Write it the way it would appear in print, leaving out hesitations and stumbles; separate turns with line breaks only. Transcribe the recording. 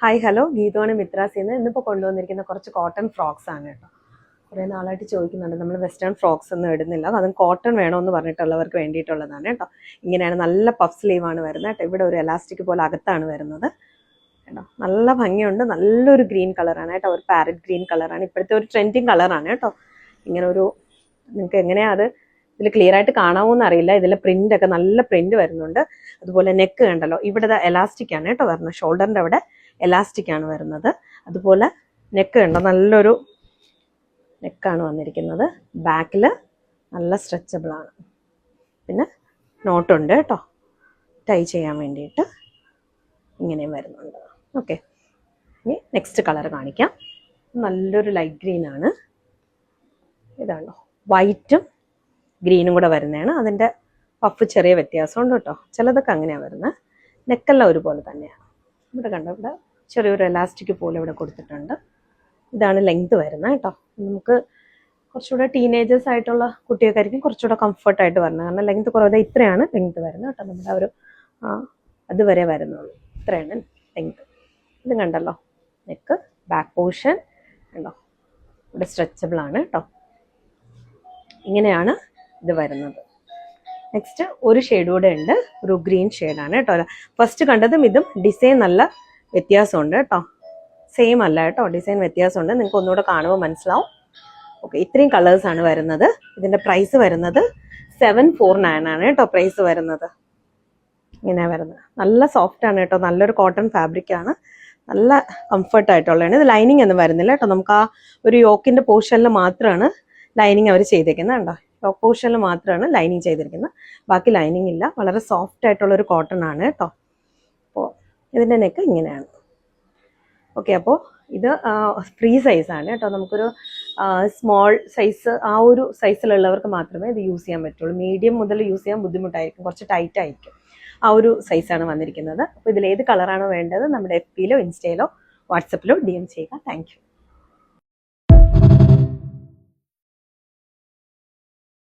Hi hello ഗീതോണി മിത്രാസിന്ന് ഇന്നിപ്പോൾ കൊണ്ടുവന്നിരിക്കുന്ന കുറച്ച് cotton frocks ആണ് കേട്ടോ. കുറേ നാളായിട്ട് ചോദിക്കുന്നുണ്ട്, നമ്മൾ വെസ്റ്റേൺ ഫ്രോക്സ് ഒന്നും ഇടുന്നില്ല, അതും കോട്ടൺ വേണമെന്ന് പറഞ്ഞിട്ടുള്ളവർക്ക് വേണ്ടിയിട്ടുള്ളതാണ് കേട്ടോ. ഇങ്ങനെയാണ്, നല്ല പഫ് സ്ലീവാണ് വരുന്നത് കേട്ടോ. ഇവിടെ ഒരു എലാസ്റ്റിക് പോലെ അകത്താണ് വരുന്നത് കേട്ടോ. നല്ല ഭംഗിയുണ്ട്, നല്ലൊരു ഗ്രീൻ കളറാണ് കേട്ടോ, ഒരു പാരറ്റ് ഗ്രീൻ കളറാണ്, ഇപ്പോഴത്തെ ഒരു ട്രെൻഡിങ് കളറാണ് കേട്ടോ. ഇങ്ങനെ ഒരു നിങ്ങൾക്ക് എങ്ങനെയാണ് അത് ഇതിൽ ക്ലിയർ ആയിട്ട് കാണാമോന്ന് അറിയില്ല. ഇതിലെ പ്രിന്റ് ഒക്കെ നല്ല പ്രിന്റ് വരുന്നുണ്ട്. അതുപോലെ നെക്ക് കണ്ടല്ലോ, ഇവിടെ എലാസ്റ്റിക് ആണ് കേട്ടോ വരുന്നത്, ഷോൾഡറിൻ്റെ അവിടെ എലാസ്റ്റിക് ആണ് വരുന്നത്. അതുപോലെ നെക്ക് കണ്ടോ, നല്ലൊരു നെക്കാണ് വന്നിരിക്കുന്നത്. ബാക്കിൽ നല്ല സ്ട്രെച്ചബിൾ ആണ്. പിന്നെ നോട്ടുണ്ട് കേട്ടോ, ടൈ ചെയ്യാൻ വേണ്ടിയിട്ട് ഇങ്ങനെയും വരുന്നുണ്ട്. ഓക്കെ, ഇനി നെക്സ്റ്റ് കളർ കാണിക്കാം. നല്ലൊരു ലൈറ്റ് ഗ്രീൻ ആണ്. ഇതാണോ, വൈറ്റും ഗ്രീനും കൂടെ വരുന്നതാണ്. അതിൻ്റെ പഫ് ചെറിയ വ്യത്യാസമുണ്ട് കേട്ടോ, ചിലതൊക്കെ അങ്ങനെയാണ് വരുന്നത്. നെക്കെല്ലാം ഒരുപോലെ തന്നെയാണ്. ഇവിടെ കണ്ടോ, ഇവിടെ ചെറിയൊരു എലാസ്റ്റിക് പോലെ ഇവിടെ കൊടുത്തിട്ടുണ്ട്. ഇതാണ് ലെങ്ത് വരുന്നത് കേട്ടോ. നമുക്ക് കുറച്ചുകൂടെ ടീനേജേഴ്സ് ആയിട്ടുള്ള കുട്ടികൾക്കായിരിക്കും കുറച്ചുകൂടെ കംഫർട്ടായിട്ട് വരുന്നത്, കാരണം ലെങ്ത് കുറവ് ഇത്രയാണ് ലെങ്ത് വരുന്നത് കേട്ടോ. നമ്മുടെ ഒരു അതുവരെ വരുന്നുള്ളൂ, ഇത്രയാണ് ലെങ്ത്. ഇത് കണ്ടല്ലോ, നെക്ക്, ബാക്ക് പോർഷൻ കണ്ടോ, ഇവിടെ സ്ട്രെച്ചബിൾ ആണ് കേട്ടോ. ഇങ്ങനെയാണ് ഇത് വരുന്നത്. നെക്സ്റ്റ് ഒരു ഷെയ്ഡ് കൂടെ ഉണ്ട്, ഒരു ഗ്രീൻ ഷെയ്ഡാണ് കേട്ടോ. ഫസ്റ്റ് കണ്ടതും ഇതും ഡിസൈൻ നല്ല വ്യത്യാസമുണ്ട് കേട്ടോ, സെയിം അല്ല കേട്ടോ, ഡിസൈൻ വ്യത്യാസമുണ്ട്. നിങ്ങൾക്ക് ഒന്നുകൂടെ കാണുമ്പോൾ മനസ്സിലാവും. ഓക്കെ, ഇത്രയും കളേഴ്സാണ് വരുന്നത്. ഇതിൻ്റെ പ്രൈസ് വരുന്നത് 749 ആണ് കേട്ടോ പ്രൈസ് വരുന്നത്. ഇങ്ങനെയാണ് വരുന്നത്. നല്ല സോഫ്റ്റ് ആണ് കേട്ടോ, നല്ലൊരു കോട്ടൺ ഫാബ്രിക് ആണ്, നല്ല കംഫർട്ടായിട്ടുള്ളതാണ്. ഇത് ലൈനിങ് ഒന്നും വരുന്നില്ല കേട്ടോ. നമുക്ക് ആ ഒരു യോക്കിൻ്റെ പോർഷനിൽ മാത്രമാണ് ലൈനിങ് അവർ ചെയ്തേക്കുന്നത് കണ്ടോ. യോക്ക് പോർഷനിൽ മാത്രമാണ് ലൈനിങ് ചെയ്തിരിക്കുന്നത്, ബാക്കി ലൈനിങ് ഇല്ല. വളരെ സോഫ്റ്റ് ആയിട്ടുള്ളൊരു കോട്ടൺ ആണ് കേട്ടോ. അപ്പോൾ ഇതിൻ്റെ നെക്ക് ഇങ്ങനെയാണ്. ഓക്കെ, അപ്പോൾ ഇത് ഫ്രീ സൈസാണ് കേട്ടോ. നമുക്കൊരു സ്മോൾ സൈസ്, ആ ഒരു സൈസിലുള്ളവർക്ക് മാത്രമേ ഇത് യൂസ് ചെയ്യാൻ പറ്റുള്ളൂ. മീഡിയം മുതൽ യൂസ് ചെയ്യാൻ ബുദ്ധിമുട്ടായിരിക്കും, കുറച്ച് ടൈറ്റ് ആയിരിക്കും. ആ ഒരു സൈസാണ് വന്നിരിക്കുന്നത്. അപ്പോൾ ഇതിലേത് കളറാണോ വേണ്ടത് നമ്മുടെ FB-ലോ ഇൻസ്റ്റയിലോ വാട്സപ്പിലോ DM ചെയ്യുക. Thank you.